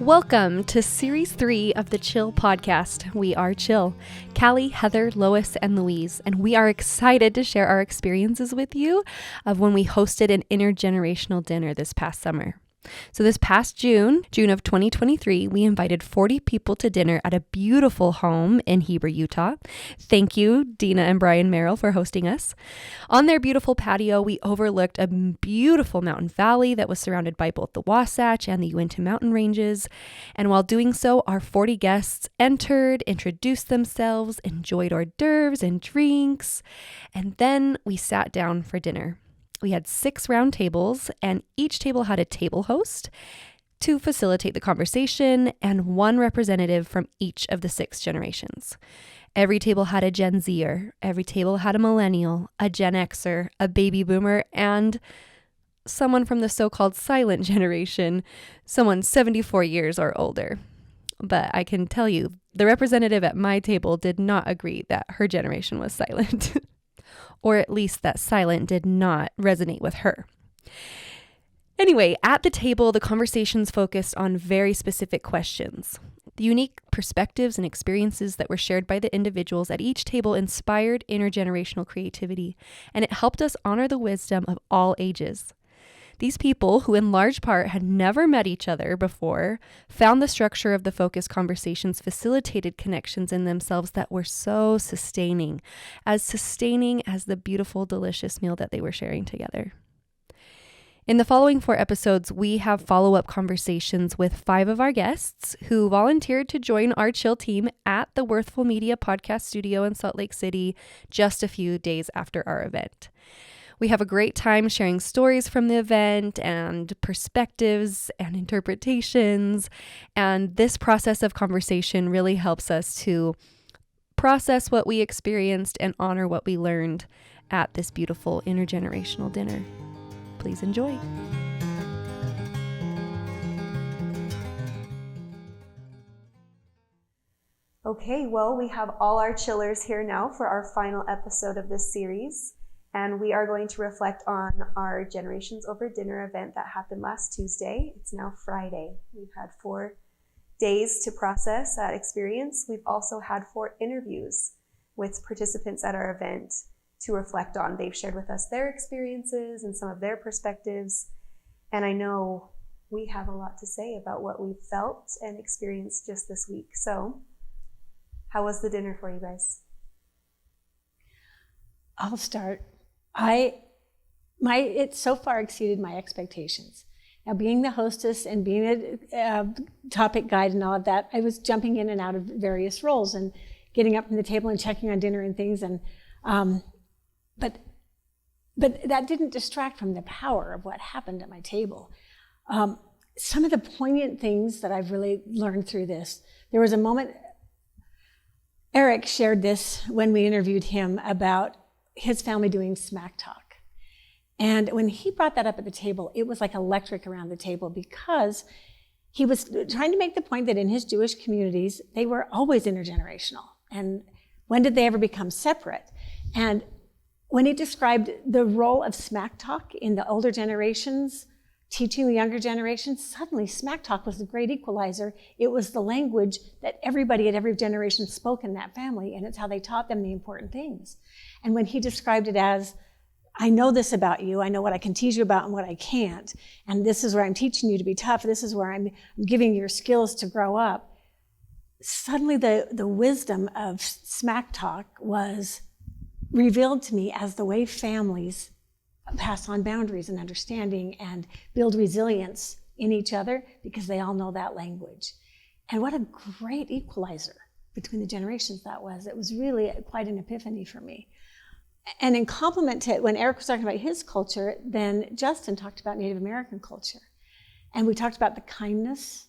Welcome to Series 3 of the CHLL podcast. We are CHLL, Callie, Heather, Lois, and Louise, and we are excited to share our experiences with you of when we hosted an intergenerational dinner this past summer. So this past June of 2023, we invited 40 people to dinner at a beautiful home in Heber, Utah. Thank you, Dina and Brian Merrill, for hosting us. On their beautiful patio, we overlooked a beautiful mountain valley that was surrounded by both the Wasatch and the Uinta mountain ranges. And while doing so, our 40 guests entered, introduced themselves, enjoyed hors d'oeuvres and drinks, and then we sat down for dinner. We had 6 round tables, and each table had a table host to facilitate the conversation and one representative from each of the 6 generations. Every table had a Gen Zer, every table had a millennial, a Gen Xer, a baby boomer, and someone from the so-called silent generation, someone 74 years or older. But I can tell you, the representative at my table did not agree that her generation was silent. Or at least that silent did not resonate with her. Anyway, at the table, the conversations focused on very specific questions. The unique perspectives and experiences that were shared by the individuals at each table inspired intergenerational creativity, and it helped us honor the wisdom of all ages. These people, who in large part had never met each other before, found the structure of the focused conversations facilitated connections in themselves that were so sustaining as the beautiful, delicious meal that they were sharing together. In the following 4 episodes, we have follow-up conversations with 5 of our guests who volunteered to join our CHLL team at the Worthful Media podcast studio in Salt Lake City just a few days after our event. We have a great time sharing stories from the event and perspectives and interpretations. And this process of conversation really helps us to process what we experienced and honor what we learned at this beautiful intergenerational dinner. Please enjoy. Okay, well, we have all our chillers here now for our final episode of this series. And we are going to reflect on our Generations Over Dinner event that happened last Tuesday. It's now Friday. We've had 4 days to process that experience. We've also had 4 interviews with participants at our event to reflect on. They've shared with us their experiences and some of their perspectives. And I know we have a lot to say about what we felt and experienced just this week. So, how was the dinner for you guys? I'll start. It so far exceeded my expectations. Now, being the hostess and being a topic guide and all of that, I was jumping in and out of various roles and getting up from the table and checking on dinner and things. And but that didn't distract from the power of what happened at my table. Some of the poignant things that I've really learned through this. There was a moment. Eric shared this when we interviewed him about his family doing smack talk. And when he brought that up at the table, it was like electric around the table because he was trying to make the point that in his Jewish communities, they were always intergenerational. And when did they ever become separate? And when he described the role of smack talk in the older generations, teaching the younger generations, suddenly smack talk was the great equalizer. It was the language that everybody at every generation spoke in that family, and it's how they taught them the important things. And when he described it as, I know this about you, I know what I can teach you about and what I can't, and this is where I'm teaching you to be tough, this is where I'm giving you your skills to grow up, suddenly the wisdom of smack talk was revealed to me as the way families pass on boundaries and understanding and build resilience in each other because they all know that language. And what a great equalizer between the generations that was. It was really quite an epiphany for me. And in complement to it, when Eric was talking about his culture, then Justin talked about Native American culture. And we talked about the kindness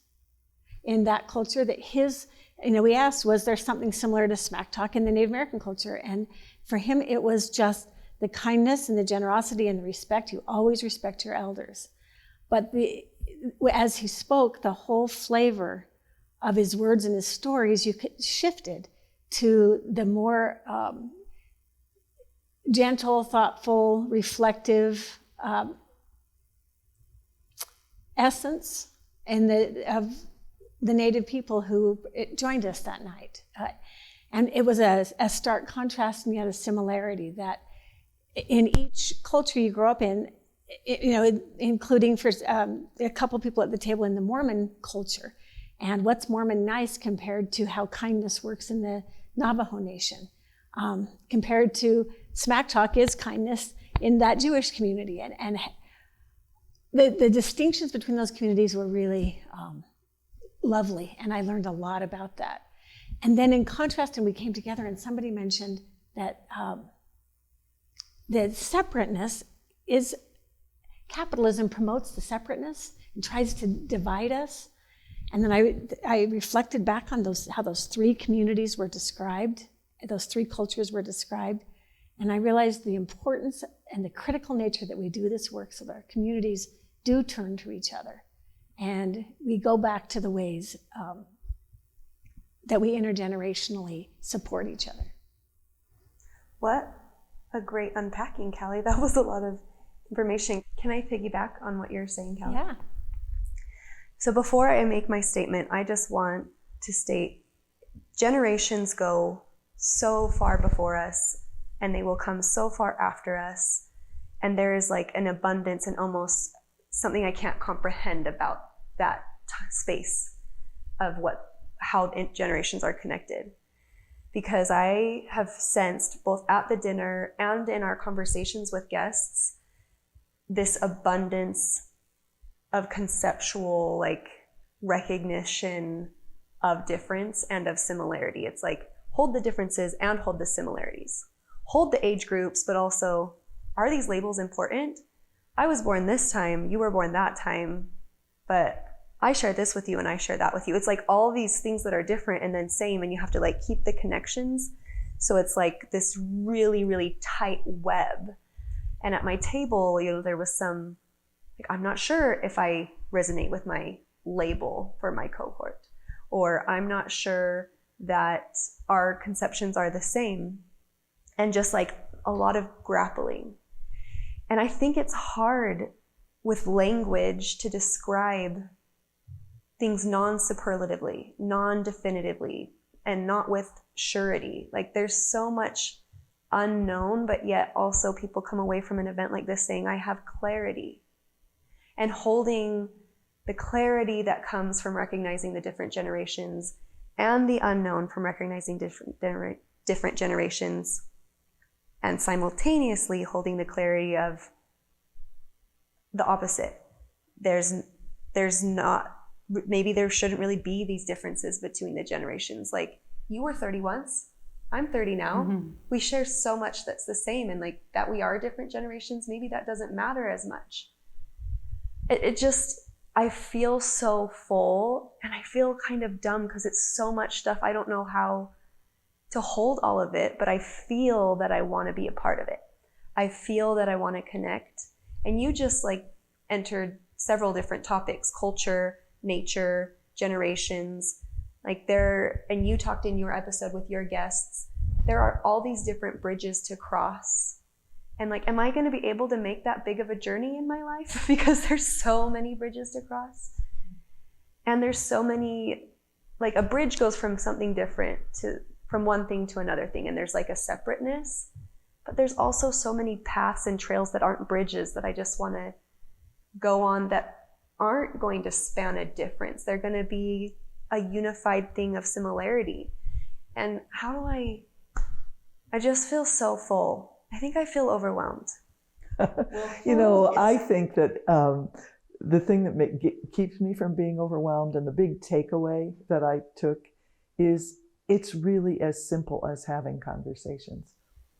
in that culture that we asked, was there something similar to smack talk in the Native American culture? And for him, it was just the kindness and the generosity and the respect. You always respect your elders. But as he spoke, the whole flavor of his words and his stories shifted to the more gentle, thoughtful, reflective essence and of the Native people who joined us that night. And it was a stark contrast and yet a similarity that in each culture you grow up in, including for a couple people at the table in the Mormon culture, and what's Mormon nice compared to how kindness works in the Navajo Nation, compared to smack talk is kindness in that Jewish community. And the distinctions between those communities were really lovely, and I learned a lot about that. And then in contrast, and we came together, and somebody mentioned that the separateness is, capitalism promotes the separateness and tries to divide us. And then I reflected back on how those three communities were described, those three cultures were described, and I realized the importance and the critical nature that we do this work so that our communities do turn to each other. And we go back to the ways that we intergenerationally support each other. What a great unpacking, Callie. That was a lot of information. Can I piggyback on what you're saying, Callie? Yeah. So before I make my statement, I just want to state generations go so far before us, and they will come so far after us. And there is like an abundance and almost something I can't comprehend about that space of how generations are connected. Because I have sensed both at the dinner and in our conversations with guests, this abundance of conceptual like recognition of difference and of similarity. It's like, hold the differences and hold the similarities. Hold the age groups, but also, are these labels important? I was born this time, you were born that time, but I share this with you and I share that with you. It's like all these things that are different and then same, and you have to like keep the connections. So it's like this really, really tight web. And at my table, there was some, like, I'm not sure if I resonate with my label for my cohort, or I'm not sure that our conceptions are the same, and just like a lot of grappling. And I think it's hard with language to describe things non-superlatively, non-definitively, and not with surety. Like there's so much unknown, but yet also people come away from an event like this saying, I have clarity. And holding the clarity that comes from recognizing the different generations and the unknown from recognizing different generations, and simultaneously holding the clarity of the opposite. There's not, maybe there shouldn't really be these differences between the generations. Like, you were 30 once, I'm 30 now. Mm-hmm. We share so much that's the same, and like that we are different generations, maybe that doesn't matter as much. It just, I feel so full, and I feel kind of dumb because it's so much stuff. I don't know how to hold all of it, but I feel that I want to be a part of it. I feel that I want to connect. And you just like entered several different topics: culture, nature, generations, like and you talked in your episode with your guests, there are all these different bridges to cross. And like, am I going to be able to make that big of a journey in my life? Because there's so many bridges to cross. And there's so many, like a bridge goes from something different from one thing to another thing. And there's like a separateness, but there's also so many paths and trails that aren't bridges that I just want to go on that aren't going to span a difference. They're going to be a unified thing of similarity. And how do I just feel so full. I think I feel overwhelmed. I think that the thing that keeps me from being overwhelmed, and the big takeaway that I took, is it's really as simple as having conversations.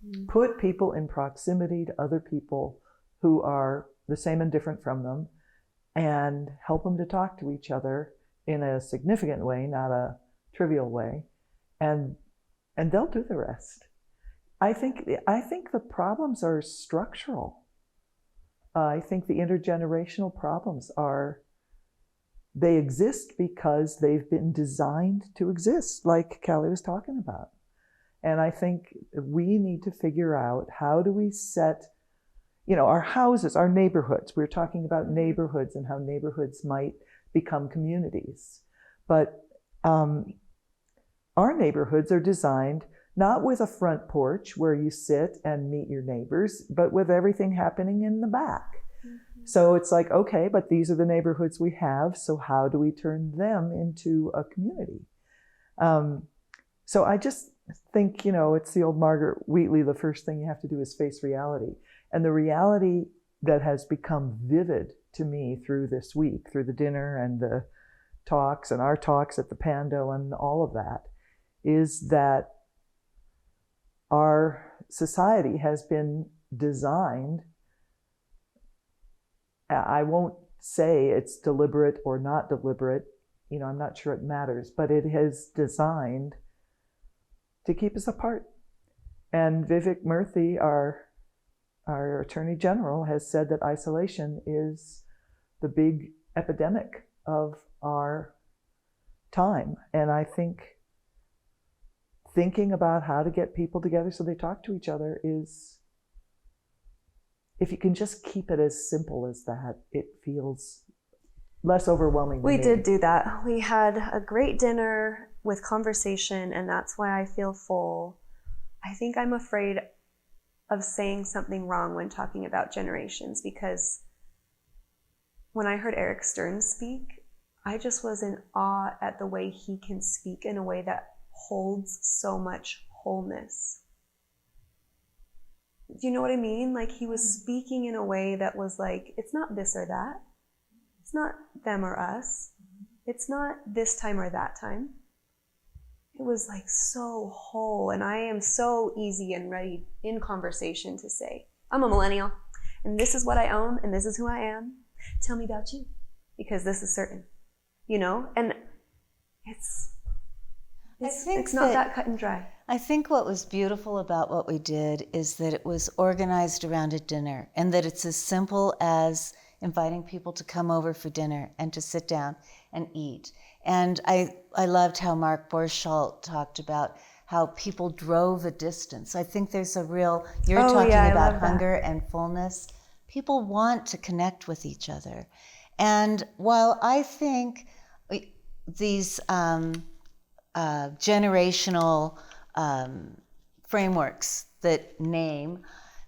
Mm-hmm. Put people in proximity to other people who are the same and different from them, and help them to talk to each other in a significant way, not a trivial way, and they'll do the rest. I think the problems are structural. I think the intergenerational problems they exist because they've been designed to exist, like Callie was talking about. And I think we need to figure out, how do we set, our houses, our neighborhoods. We're talking about neighborhoods and how neighborhoods might become communities. But our neighborhoods are designed not with a front porch where you sit and meet your neighbors, but with everything happening in the back. Mm-hmm. So it's like, okay, but these are the neighborhoods we have, so how do we turn them into a community? So I just think, it's the old Margaret Wheatley, the first thing you have to do is face reality. And the reality that has become vivid to me through this week, through the dinner and the talks and our talks at the Pando and all of that, is that our society has been designed, I won't say it's deliberate or not deliberate, I'm not sure it matters, but it is designed to keep us apart. And Vivek Murthy, our Attorney General, has said that isolation is the big epidemic of our time. And I think thinking about how to get people together so they talk to each other is, if you can just keep it as simple as that, it feels less overwhelming. We did do that. We had a great dinner with conversation, and that's why I feel full. I think I'm afraid of saying something wrong when talking about generations, because when I heard Eric Stern speak, I just was in awe at the way he can speak in a way that holds so much wholeness. Do you know what I mean? Like, he was speaking in a way that was like, it's not this or that. It's not them or us. It's not this time or that time. It was like so whole. And I am so easy and ready in conversation to say, I'm a millennial, and this is what I own, and this is who I am. Tell me about you, because this is certain, and it's not that cut and dry. I think what was beautiful about what we did is that it was organized around a dinner, and that it's as simple as inviting people to come over for dinner and to sit down and eat. And I loved how Mark Borchardt talked about how people drove a distance. I think there's a real, you're talking about hunger and fullness. People want to connect with each other. And while I think these generational frameworks that name,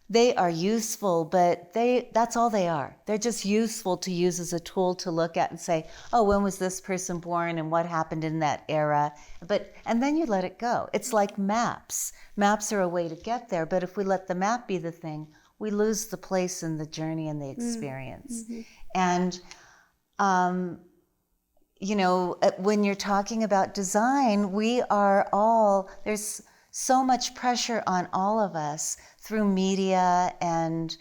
they are useful, but that's all they are. They're just useful to use as a tool to look at and say, oh, when was this person born and what happened in that era? And then you let it go. It's like maps. Maps are a way to get there, but if we let the map be the thing, we lose the place and the journey and the experience. Mm-hmm. And, when you're talking about design, there's so much pressure on all of us through media and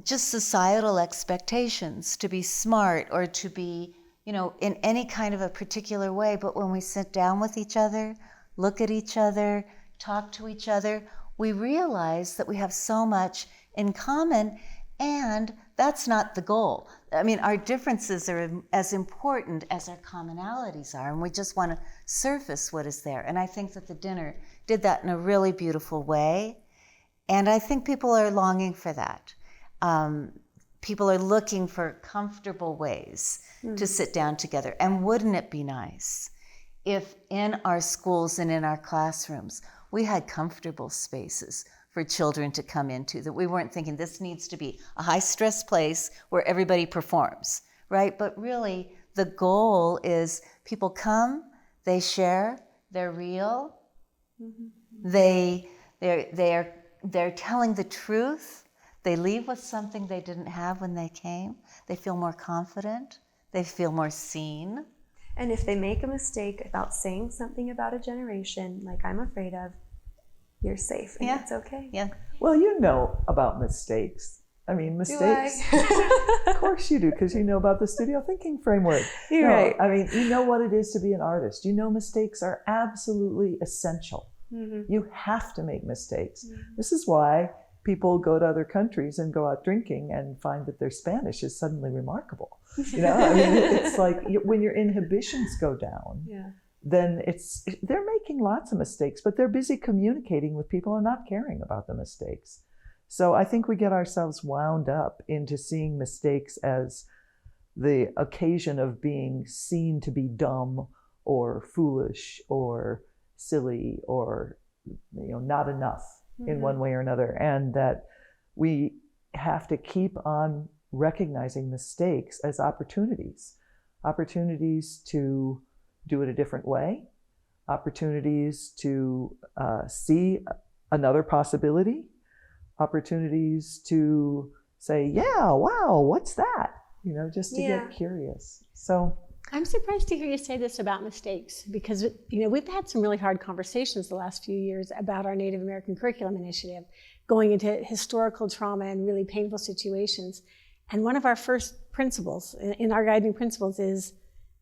just societal expectations to be smart or to be, in any kind of a particular way. But when we sit down with each other, look at each other, talk to each other, we realize that we have so much in common, and that's not the goal. I mean, our differences are as important as our commonalities are, and we just want to surface what is there. And I think that the dinner did that in a really beautiful way, and I think people are longing for that. People are looking for comfortable ways to sit down together. And wouldn't it be nice if in our schools and in our classrooms we had comfortable spaces for children to come into, that we weren't thinking this needs to be a high-stress place where everybody performs, right? But really, the goal is people come, they share, they're real, they're telling the truth, they leave with something they didn't have when they came, they feel more confident, they feel more seen. And if they make a mistake about saying something about a generation, like I'm afraid of, you're safe, and it's okay. Yeah. Well, you know about mistakes. I mean, mistakes. Of course you do, because you know about the studio thinking framework. You're right. I mean, you know what it is to be an artist. You know mistakes are absolutely essential. Mm-hmm. You have to make mistakes. Mm-hmm. This is why people go to other countries and go out drinking and find that their Spanish is suddenly remarkable. I mean, it's like when your inhibitions go down. Yeah. Then they're making lots of mistakes, but they're busy communicating with people and not caring about the mistakes. So I think we get ourselves wound up into seeing mistakes as the occasion of being seen to be dumb or foolish or silly or not enough in one way or another, and that we have to keep on recognizing mistakes as opportunities to do it a different way, opportunities to see another possibility, opportunities to say, yeah, wow, what's that? Just to get curious. So I'm surprised to hear you say this about mistakes, because we've had some really hard conversations the last few years about our Native American Curriculum Initiative, going into historical trauma and really painful situations. And one of our first principles in our guiding principles is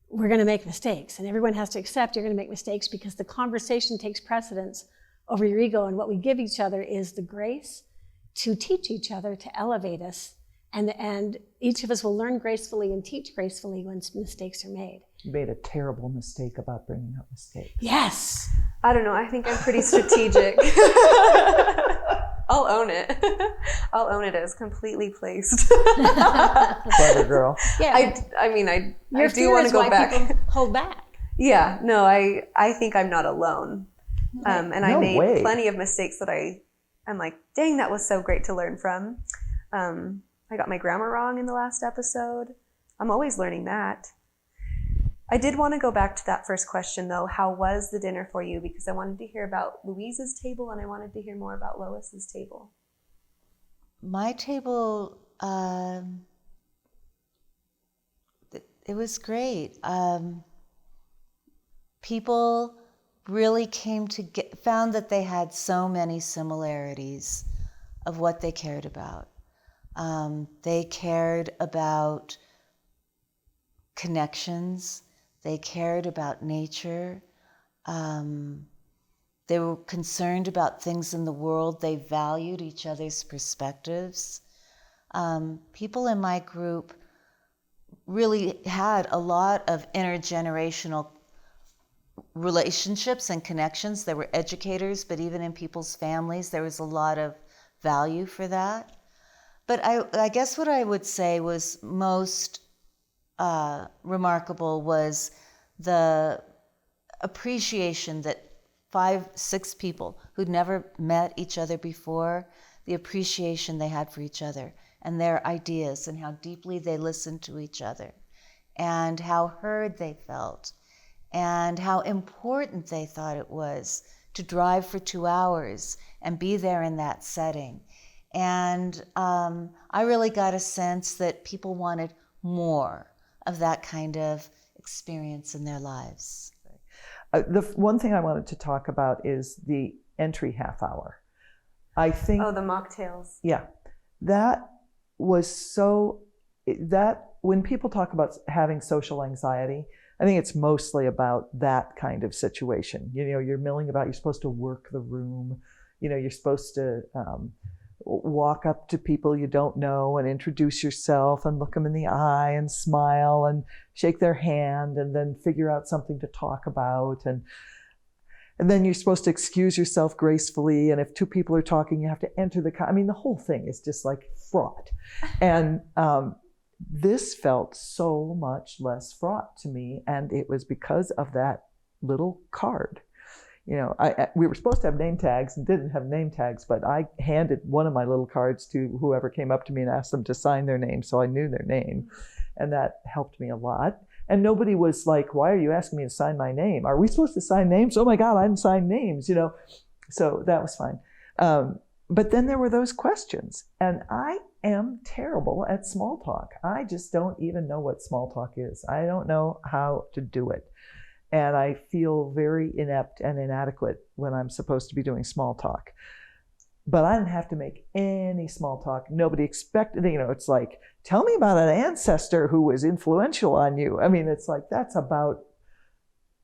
we're going to make mistakes, and everyone has to accept you're going to make mistakes, because the conversation takes precedence over your ego, and what we give each other is the grace to teach each other, to elevate us. And each of us will learn gracefully and teach gracefully when mistakes are made. You made a terrible mistake about bringing up mistakes. Yes. I don't know. I think I'm pretty strategic. I'll own it. I'll own it as completely placed. Clever girl. Yeah. I mean, I Your do want to go back. People hold back. Yeah. No, I think I'm not alone. And I made plenty of mistakes that I'm like, dang, that was so great to learn from. I got my grammar wrong in the last episode. I'm always learning that. I did want to go back to that first question, though. How was the dinner for you? Because I wanted to hear about Louise's table, and I wanted to hear more about Lois's table. My table, it was great. People really found that they had so many similarities of what they cared about. They cared about connections. They cared about nature. They were concerned about things in the world. They valued each other's perspectives. People in my group really had a lot of intergenerational relationships and connections. There were educators, but even in people's families, there was a lot of value for that. But I guess what I would say was most remarkable was the appreciation that 5-6 people who'd never met each other before, the appreciation they had for each other and their ideas, and how deeply they listened to each other, and how heard they felt, and how important they thought it was to drive for 2 hours and be there in that setting. And I really got a sense that people wanted more of that kind of experience in their lives. The one thing I wanted to talk about is the entry half hour. I think... Oh, the mocktails. Yeah. That was when people talk about having social anxiety, I think it's mostly about that kind of situation. You're milling about, you're supposed to work the room, you're supposed to walk up to people you don't know and introduce yourself and look them in the eye and smile and shake their hand and then figure out something to talk about. And then you're supposed to excuse yourself gracefully. And if 2 people are talking, you have to enter the whole thing is just like fraught. And this felt so much less fraught to me. And it was because of that little card. We were supposed to have name tags and didn't have name tags, but I handed one of my little cards to whoever came up to me and asked them to sign their name, so I knew their name. And that helped me a lot. And nobody was like, why are you asking me to sign my name? Are we supposed to sign names? Oh my God, I didn't sign names, So that was fine. But then there were those questions. And I am terrible at small talk. I just don't even know what small talk is. I don't know how to do it. And I feel very inept and inadequate when I'm supposed to be doing small talk. But I didn't have to make any small talk. Nobody expected, it's like, tell me about an ancestor who was influential on you. I mean, it's like, that's about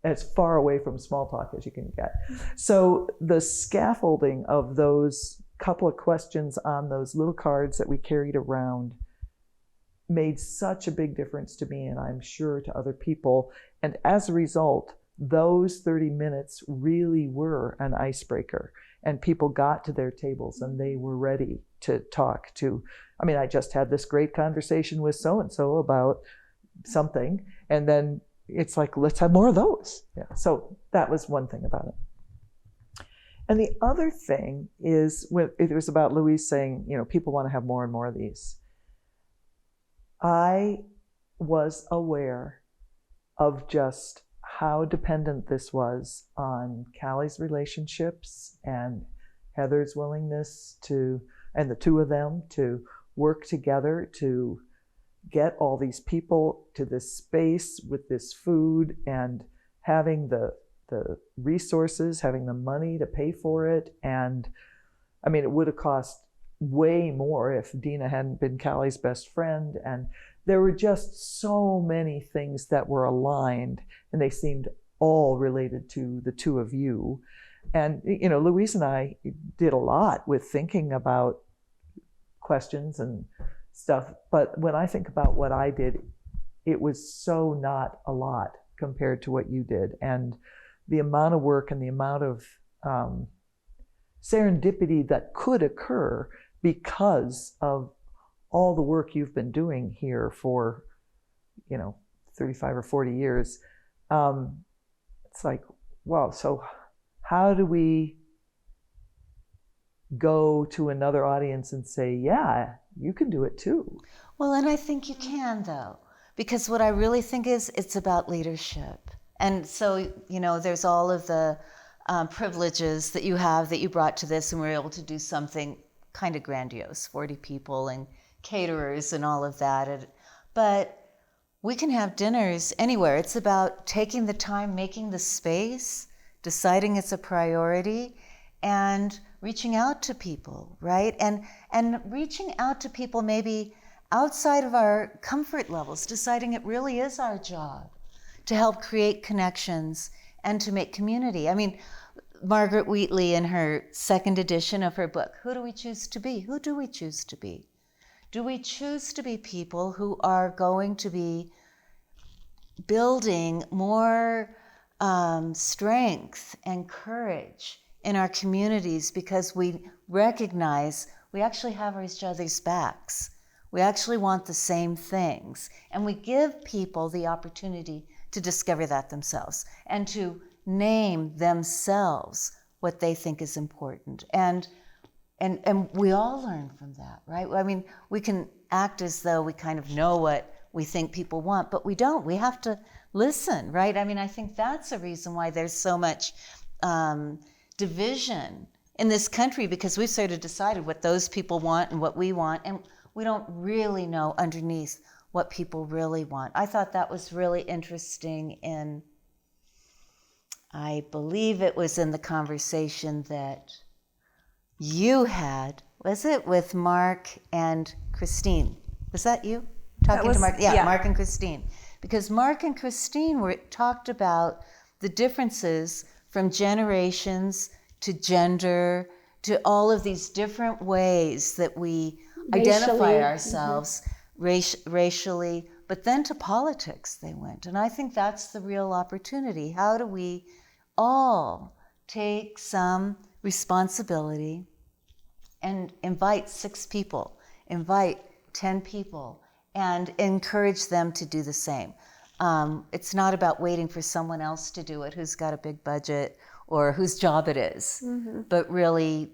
as far away from small talk as you can get. So the scaffolding of those couple of questions on those little cards that we carried around made such a big difference to me, and I'm sure to other people. And as a result, those 30 minutes really were an icebreaker, and people got to their tables and they were ready to talk to. I just had this great conversation with so-and-so about something, and then it's like, let's have more of those. Yeah. So that was one thing about it. And the other thing is, when it was about Louise saying, people want to have more and more of these. I was aware of just how dependent this was on Callie's relationships and Heather's willingness and the two of them to work together to get all these people to this space with this food, and having the resources, having the money to pay for it. And I mean, it would have cost way more if Dina hadn't been Callie's best friend. And there were just so many things that were aligned, and they seemed all related to the two of you. And, Louise and I did a lot with thinking about questions and stuff. But when I think about what I did, it was so not a lot compared to what you did. And the amount of work and the amount of serendipity that could occur because of all the work you've been doing here for, 35 or 40 years. It's like, wow, so how do we go to another audience and say, yeah, you can do it too? Well, and I think you can, though, because what I really think is it's about leadership. And so, there's all of the privileges that you have that you brought to this, and we're able to do something kind of grandiose, 40 people and caterers and all of that. But we can have dinners anywhere. It's about taking the time, making the space, deciding it's a priority, and reaching out to people, right? And reaching out to people maybe outside of our comfort levels, deciding it really is our job to help create connections and to make community. I mean, Margaret Wheatley, in her second edition of her book, Who Do We Choose to Be? Who do we choose to be? Do we choose to be people who are going to be building more strength and courage in our communities because we recognize we actually have each other's backs? We actually want the same things. And we give people the opportunity to discover that themselves and to name themselves what they think is important. And we all learn from that, right? I mean, we can act as though we kind of know what we think people want, but we don't. We have to listen, right? I mean, I think that's a reason why there's so much division in this country, because we've sort of decided what those people want and what we want, and we don't really know underneath what people really want. I thought that was really interesting I believe it was in the conversation that you had, was it with Mark and Christine? Was that you talking to Mark? Yeah, Mark and Christine. Because Mark and Christine talked about the differences from generations to gender to all of these different ways that we identify ourselves racially, but then to politics they went. And I think that's the real opportunity. How do we all take some responsibility and invite 6 people, invite 10 people, and encourage them to do the same? It's not about waiting for someone else to do it who's got a big budget or whose job it is, but really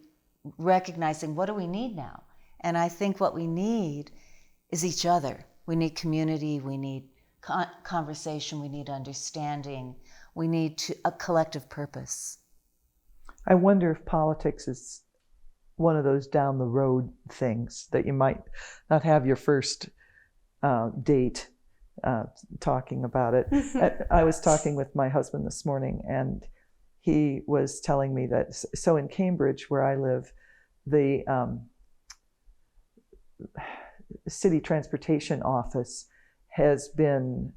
recognizing, what do we need now? And I think what we need is each other. We need community, we need conversation, we need understanding, we need a collective purpose. I wonder if politics is one of those down the road things that you might not have your first date talking about it. I was talking with my husband this morning, and he was telling me that, so in Cambridge, where I live, the city transportation office has been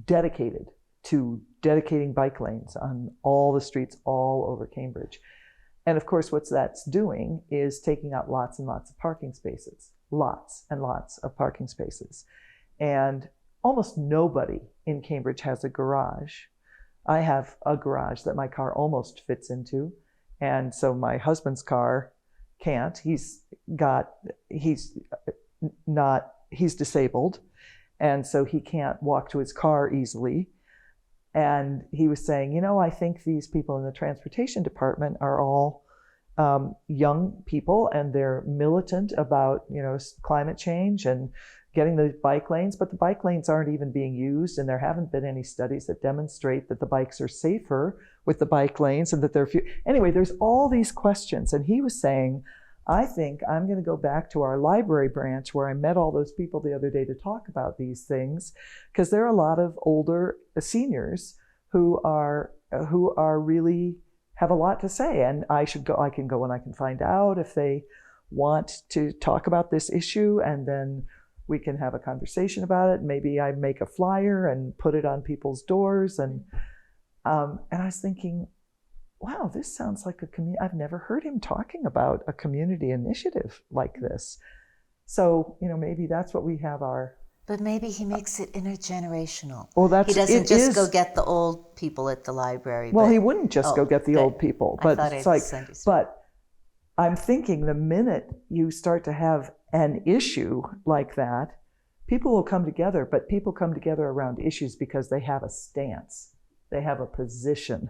dedicated to dedicating bike lanes on all the streets all over Cambridge. And of course, what that's doing is taking out lots and lots of parking spaces, lots and lots of parking spaces. And almost nobody in Cambridge has a garage. I have a garage that my car almost fits into. And so my husband's car can't. He's disabled. and so he can't walk to his car easily. And he was saying, I think these people in the transportation department are all young people, and they're militant about, climate change and getting the bike lanes, but the bike lanes aren't even being used, and there haven't been any studies that demonstrate that the bikes are safer with the bike lanes and that they're anyway, there's all these questions. And he was saying, I think I'm going to go back to our library branch where I met all those people the other day to talk about these things, because there are a lot of older seniors who are really have a lot to say, and I can go and I can find out if they want to talk about this issue, and then we can have a conversation about it. Maybe I make a flyer and put it on people's doors, and I was thinking, wow, this sounds like a community. I've never heard him talking about a community initiative like this. So, maybe that's what we have But maybe he makes it intergenerational. Well, he doesn't just go get the old people at the library. Well, he wouldn't just go get the old people. But it's like, but I'm thinking the minute you start to have an issue like that, people will come together, but people come together around issues because they have a stance. They have a position.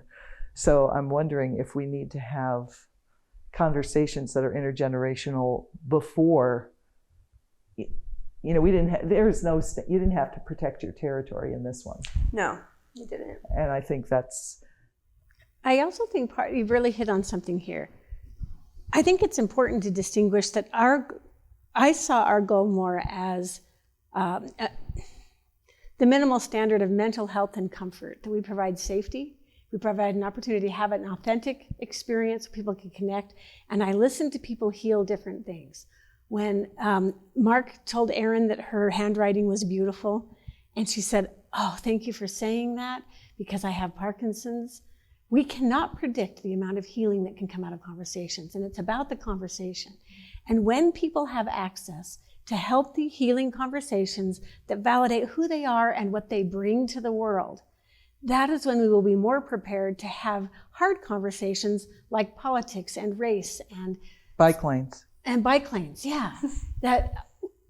So I'm wondering if we need to have conversations that are intergenerational before, you didn't have to protect your territory in this one. No, you didn't. And I think I also think you've really hit on something here. I think it's important to distinguish that I saw our goal more as the minimal standard of mental health and comfort, that we provide safety, we provide an opportunity to have an authentic experience so people can connect, and I listen to people heal different things. When Mark told Erin that her handwriting was beautiful, and she said, "Oh, thank you for saying that, because I have Parkinson's." We cannot predict the amount of healing that can come out of conversations, and it's about the conversation. And when people have access to healthy, healing conversations that validate who they are and what they bring to the world, that is when we will be more prepared to have hard conversations like politics and race and bike lanes. And bike lanes, yeah. That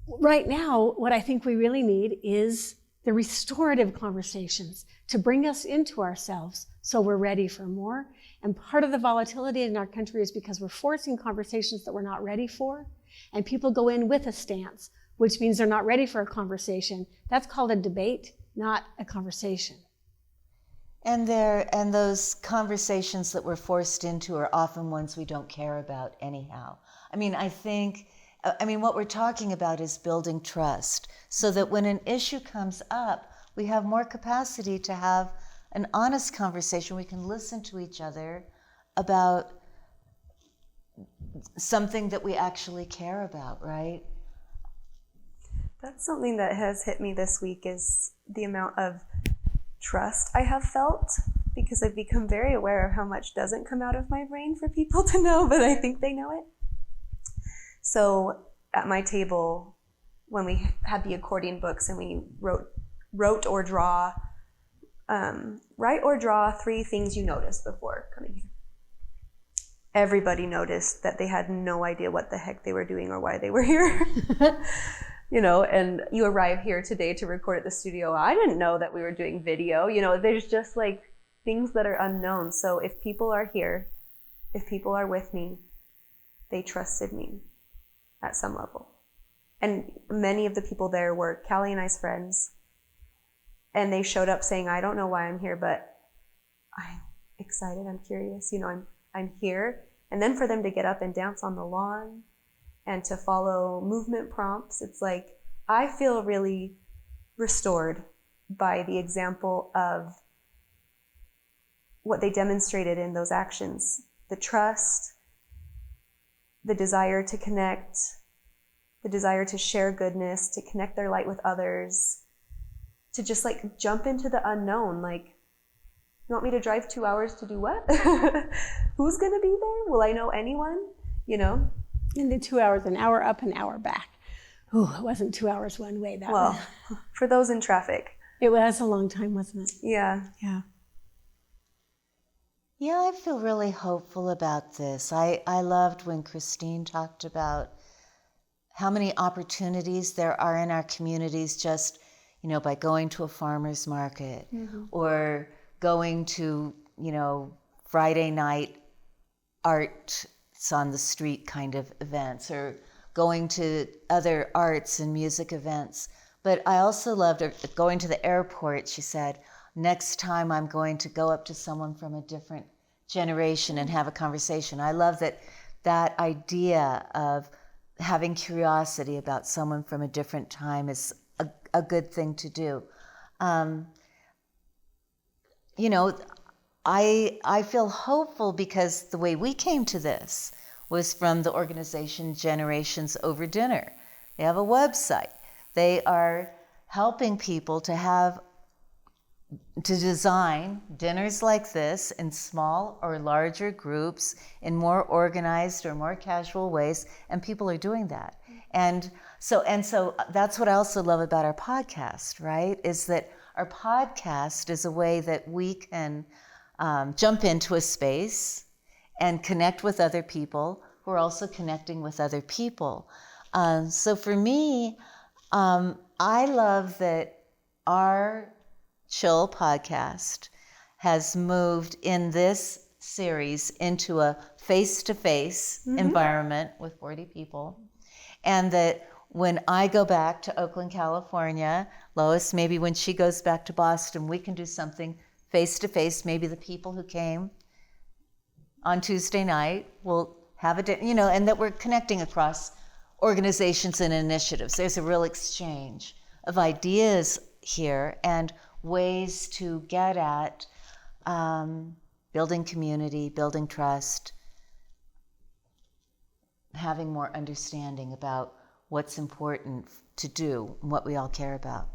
right now, what I think we really need is the restorative conversations to bring us into ourselves so we're ready for more. And part of the volatility in our country is because we're forcing conversations that we're not ready for. And people go in with a stance, which means they're not ready for a conversation. That's called a debate, not a conversation. And those conversations that we're forced into are often ones we don't care about anyhow. What we're talking about is building trust so that when an issue comes up, we have more capacity to have an honest conversation. We can listen to each other about something that we actually care about, right? That's something that has hit me this week, is the amount of trust I have felt, because I've become very aware of how much doesn't come out of my brain for people to know, but I think they know it. So at my table, when we had the accordion books and we write or draw 3 things you noticed before coming here. Everybody noticed that they had no idea what the heck they were doing or why they were here. And you arrive here today to record at the studio. I didn't know that we were doing video. There's just like things that are unknown. So if people are here, if people are with me, they trusted me at some level. And many of the people there were Callie and I's friends. And they showed up saying, I don't know why I'm here, but I'm excited, I'm curious, I'm here. And then for them to get up and dance on the lawn and to follow movement prompts, it's like, I feel really restored by the example of what they demonstrated in those actions. The trust, the desire to connect, the desire to share goodness, to connect their light with others, to just like jump into the unknown. Like, you want me to drive 2 hours to do what? Who's gonna be there? Will I know anyone? And the 2 hours, an hour up, an hour back. Ooh, it wasn't 2 hours one way. For those in traffic. It was a long time, wasn't it? Yeah. Yeah. Yeah, I feel really hopeful about this. I loved when Christine talked about how many opportunities there are in our communities just by going to a farmer's market or going to, Friday night arts on the street kind of events, or going to other arts and music events. But I also loved going to the airport. She said, next time I'm going to go up to someone from a different generation and have a conversation. I love that idea of having curiosity about someone from a different time is a good thing to do. I feel hopeful because the way we came to this was from the organization Generations Over Dinner. They have a website. They are helping people to design dinners like this in small or larger groups in more organized or more casual ways, and people are doing that. And so that's what I also love about our podcast, right? Is that our podcast is a way that we can jump into a space and connect with other people who are also connecting with other people. So for me, I love that our CHLL podcast has moved in this series into a face-to-face environment with 40 people. And that when I go back to Oakland, California, Lois, maybe when she goes back to Boston, we can do something face-to-face. Maybe the people who came on Tuesday night will have and that we're connecting across organizations and initiatives. There's a real exchange of ideas here and ways to get at building community, building trust, having more understanding about what's important to do and what we all care about.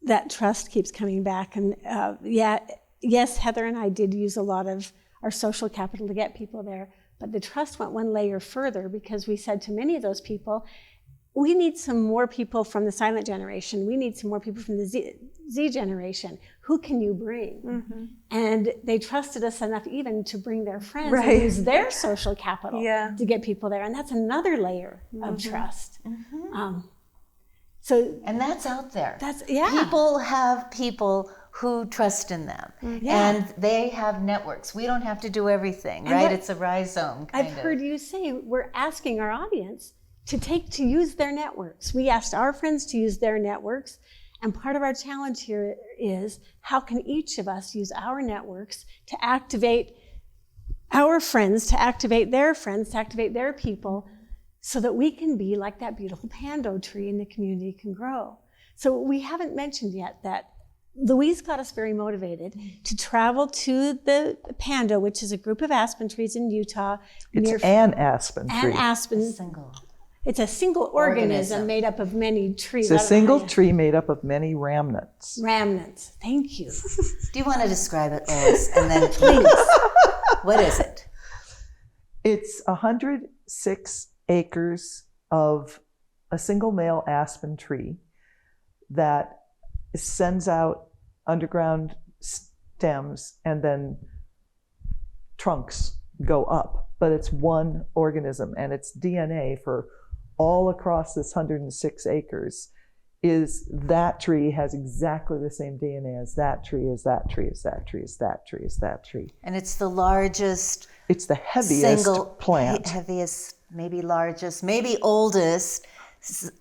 That trust keeps coming back. And yes, Heather and I did use a lot of our social capital to get people there, but the trust went one layer further because we said to many of those people, we need some more people from the silent generation. We need some more people from the Z generation. Who can you bring? And they trusted us enough even to bring their friends and use their social capital to get people there. And that's another layer of trust. And that's out there. People have people who trust in them. And they have networks. We don't have to do everything, right? It's a rhizome kind I've heard you say we're asking our audience to use their networks. We asked our friends to use their networks, and part of our challenge here is how can each of us use our networks to activate our friends, to activate their friends, to activate their people, so that we can be like that beautiful pando tree and the community can grow. So we haven't mentioned yet that Louise got us very motivated to travel to the Pando, which is a group of aspen trees in Utah. It's an aspen tree. An aspen. It's a single organism made up of many trees. It's a single tree made up of many remnants. Remnants. Thank you. Do you want to describe it, Lois? And then please, what is it? It's 106 acres of a single male aspen tree that sends out underground stems and then trunks go up. But it's one organism, and its DNA for all across this 106 acres is that tree has exactly the same DNA as that tree, as that tree, as that tree, as that tree, as that tree. And it's the largest. It's the heaviest plant. Heaviest, maybe largest, maybe oldest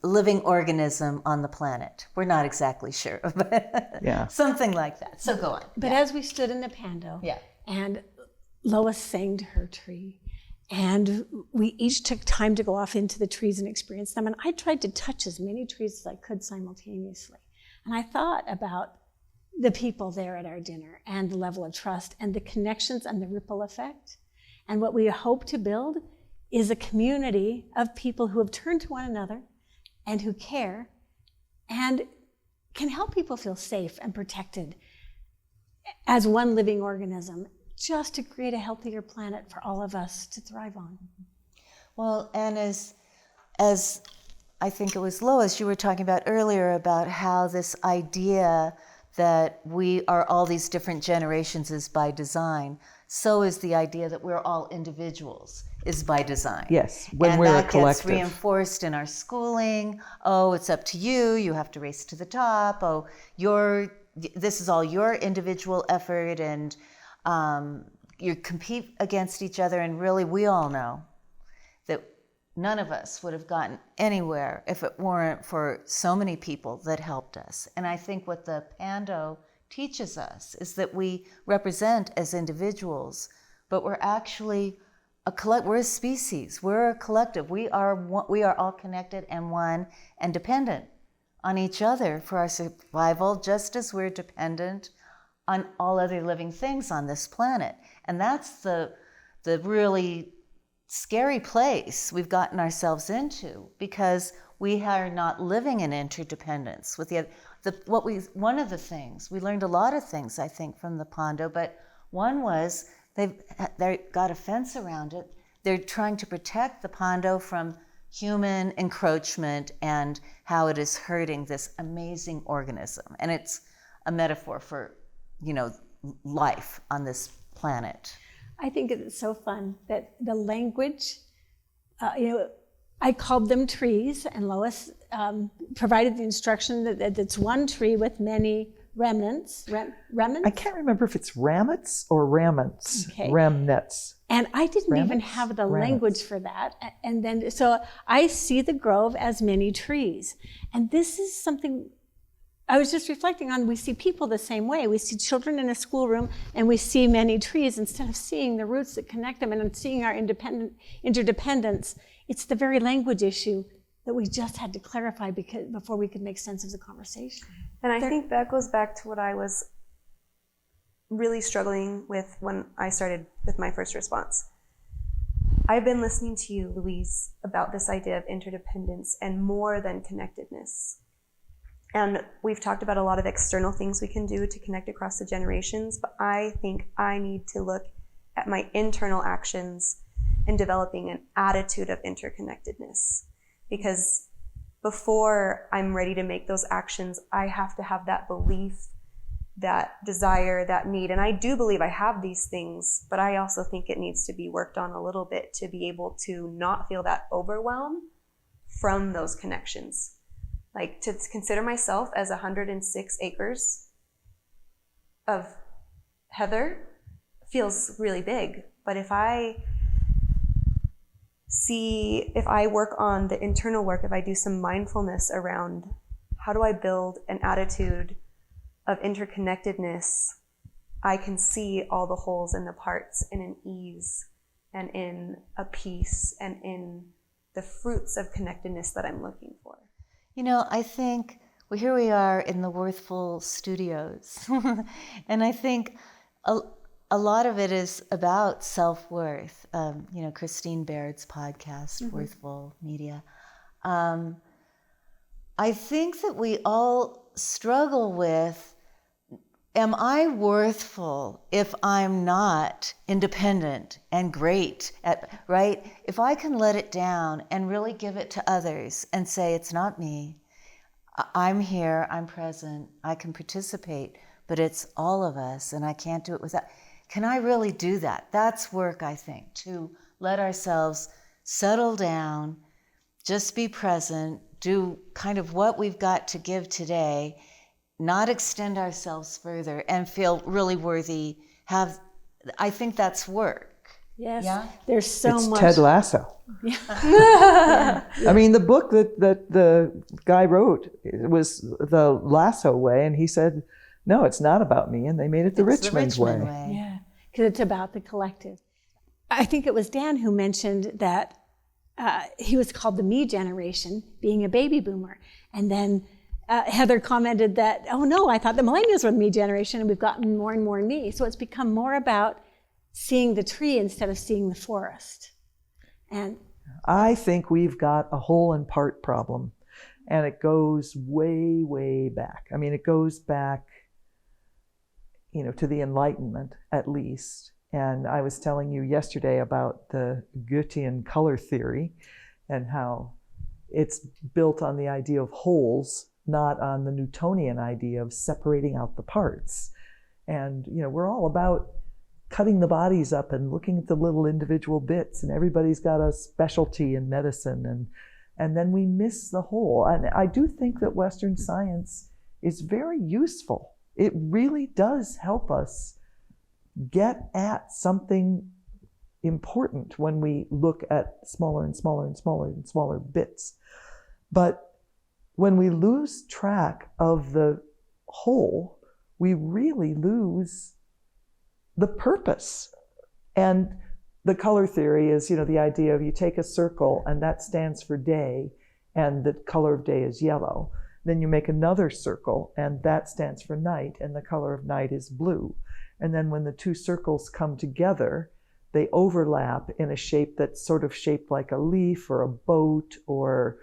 living organism on the planet. We're not exactly sure, but something like that. So go on. But as we stood in the Pando, and Lois sang to her tree, and we each took time to go off into the trees and experience them. And I tried to touch as many trees as I could simultaneously. And I thought about the people there at our dinner and the level of trust and the connections and the ripple effect. And what we hope to build is a community of people who have turned to one another and who care and can help people feel safe and protected as one living organism, just to create a healthier planet for all of us to thrive on. Well, and as I think it was Lois, you were talking about earlier about how this idea that we are all these different generations is by design. So is the idea that we're all individuals is by design. Yes, when and we're a that collective. gets reinforced in our schooling. Oh, it's up to you. You have to race to the top. Oh, this is all your individual effort, and you compete against each other. And really, we all know that none of us would have gotten anywhere if it weren't for so many people that helped us. And I think what the Pando teaches us is that we represent as individuals, but we're actually we're a species, we're a collective. We are all connected and one and dependent on each other for our survival, just as we're dependent on all other living things on this planet. And that's the really scary place we've gotten ourselves into, because we are not living in interdependence with one of the things we learned, a lot of things I think from the Pando, but one was they got a fence around it. They're trying to protect the Pando from human encroachment and how it is hurting this amazing organism. And it's a metaphor for, life on this planet. I think it's so fun that the language, I called them trees, and Lois provided the instruction that it's one tree with many remnants. Remnants? I can't remember if it's ramets or ramets. Okay. Remnets. And I didn't even Ramets? have the Ramets. language for that. And then, so I see the grove as many trees. And this is something I was just reflecting on. We see people the same way. We see children in a schoolroom and we see many trees instead of seeing the roots that connect them and seeing our interdependence. It's the very language issue that we just had to clarify before we could make sense of the conversation. And I think that goes back to what I was really struggling with when I started with my first response. I've been listening to you, Louise, about this idea of interdependence and more than connectedness. And we've talked about a lot of external things we can do to connect across the generations, but I think I need to look at my internal actions and developing an attitude of interconnectedness. Because before I'm ready to make those actions, I have to have that belief, that desire, that need. And I do believe I have these things, but I also think it needs to be worked on a little bit to be able to not feel that overwhelm from those connections. Like, to consider myself as 106 acres of heather feels really big. But if I work on the internal work, if I do some mindfulness around how do I build an attitude of interconnectedness, I can see all the wholes and the parts in an ease and in a peace and in the fruits of connectedness that I'm looking for. I think, here we are in the Worthful Studios. And I think a lot of it is about self-worth. Christine Baird's podcast, Worthful Media. I think that we all struggle with, am I worthful if I'm not independent and great right? If I can let it down and really give it to others and say, it's not me, I'm here, I'm present, I can participate, but it's all of us and I can't do it without. Can I really do that? That's work, I think, to let ourselves settle down, just be present, do kind of what we've got to give today, not extend ourselves further, and feel really worthy. I think that's work. Yes, Yeah? There's so It's much. Ted Lasso. Yeah. I mean, the book that the guy wrote was The Lasso Way, and he said, no, it's not about me, and they made it the Richmond way. Yeah, because it's about the collective. I think it was Dan who mentioned that he was called the me generation, being a baby boomer. And then Heather commented that, oh no, I thought the millennials were the me generation, and we've gotten more and more me. So it's become more about seeing the tree instead of seeing the forest. And I think we've got a whole and part problem, and it goes way, way back. I mean, it goes back, to the Enlightenment, at least. And I was telling you yesterday about the Goethean color theory and how it's built on the idea of wholes, not on the Newtonian idea of separating out the parts. And, we're all about cutting the bodies up and looking at the little individual bits, and everybody's got a specialty in medicine, and then we miss the whole. And I do think that Western science is very useful. It really does help us get at something important when we look at smaller and smaller and smaller and smaller bits. But when we lose track of the whole, we really lose the purpose. And the color theory is, the idea of you take a circle and that stands for day, and the color of day is yellow. Then you make another circle and that stands for night, and the color of night is blue. And then when the two circles come together, they overlap in a shape that's sort of shaped like a leaf or a boat, or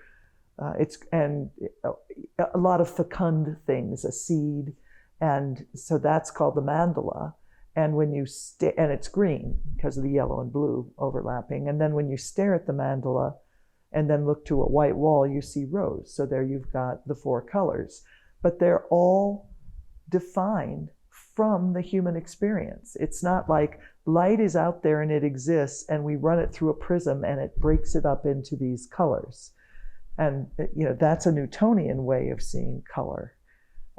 and a lot of fecund things, a seed. And so that's called the mandala. And when you and it's green because of the yellow and blue overlapping. And then when you stare at the mandala and then look to a white wall, you see rose. So there you've got the four colors. But they're all defined from the human experience. It's not like light is out there and it exists and we run it through a prism and it breaks it up into these colors. And that's a Newtonian way of seeing color.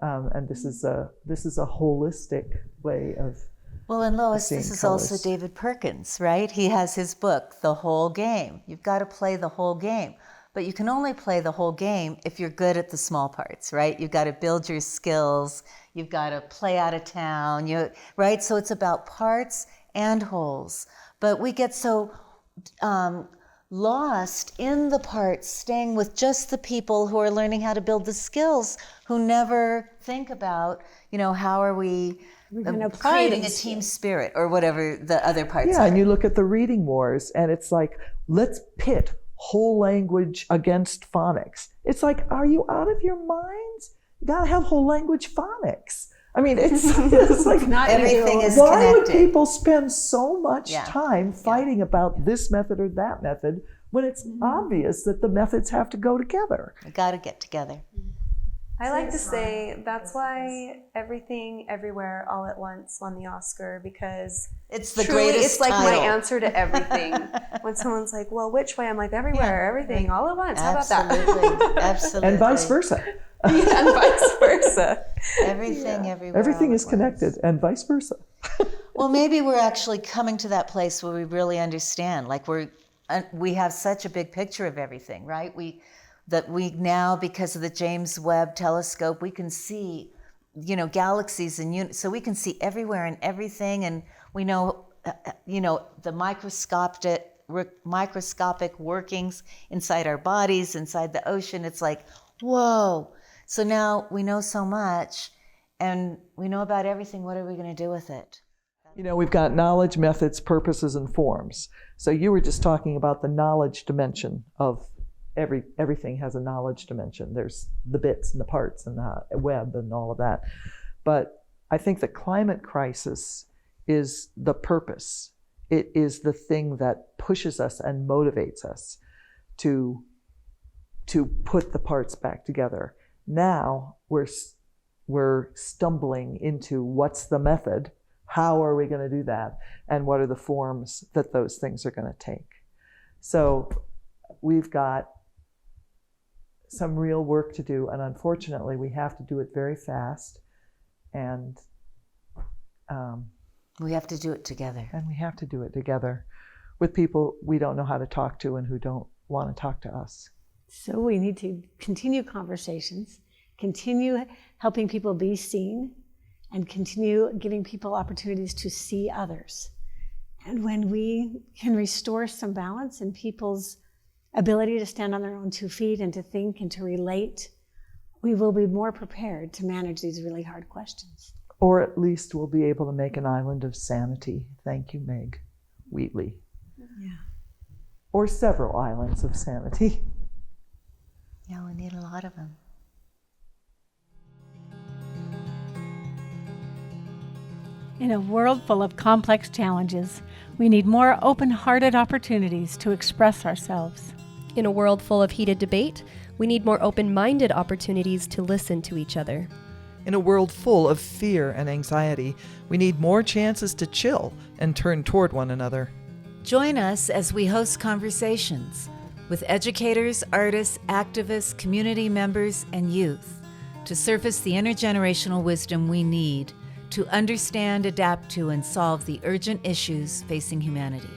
And this is a holistic way of. Well, and Lois, this is colors. Also David Perkins, right? He has his book, The Whole Game. You've got to play the whole game. But you can only play the whole game if you're good at the small parts, right? You've got to build your skills. You've got to play out of town, right? So it's about parts and wholes. But we get so lost in the parts, staying with just the people who are learning how to build the skills, who never think about, how are we creating a team spirit or whatever the other parts are. Yeah, and you look at the reading wars and it's like, let's pit whole language against phonics. It's like, are you out of your minds? You gotta have whole language phonics. I mean, it's like not everything is why connected. would people spend so much time fighting about this method or that method when it's obvious that the methods have to go together? We got to get together. I like to say that's why Everything, Everywhere, All at Once won the Oscar, because it's the truly, greatest it's like title. my answer to everything. When someone's like, well, which way? I'm like, everywhere, everything, all at once. How about that? Absolutely. And vice versa. And vice versa. Everything, everywhere. Everything is connected, and vice versa. Well, maybe we're actually coming to that place where we really understand. Like we have such a big picture of everything, right? We now, because of the James Webb Telescope, we can see, galaxies and so we can see everywhere and everything, and we know, the microscopic workings inside our bodies, inside the ocean. It's like, whoa. So now we know so much, and we know about everything. What are we going to do with it? We've got knowledge, methods, purposes, and forms. So you were just talking about the knowledge dimension of everything has a knowledge dimension. There's the bits and the parts and the web and all of that. But I think the climate crisis is the purpose. It is the thing that pushes us and motivates us to put the parts back together. Now we're stumbling into what's the method, how are we going to do that, and what are the forms that those things are going to take. So we've got some real work to do, and unfortunately we have to do it very fast, and we have to do it together. And we have to do it together with people we don't know how to talk to and who don't want to talk to us. So we need to continue conversations, continue helping people be seen, and continue giving people opportunities to see others. And when we can restore some balance in people's ability to stand on their own 2 feet and to think and to relate, we will be more prepared to manage these really hard questions. Or at least we'll be able to make an island of sanity. Thank you, Meg Wheatley. Yeah. Or several islands of sanity. Yeah, we need a lot of them. In a world full of complex challenges, we need more open-hearted opportunities to express ourselves. In a world full of heated debate, we need more open-minded opportunities to listen to each other. In a world full of fear and anxiety, we need more chances to chill and turn toward one another. Join us as we host conversations with educators, artists, activists, community members, and youth to surface the intergenerational wisdom we need to understand, adapt to, and solve the urgent issues facing humanity.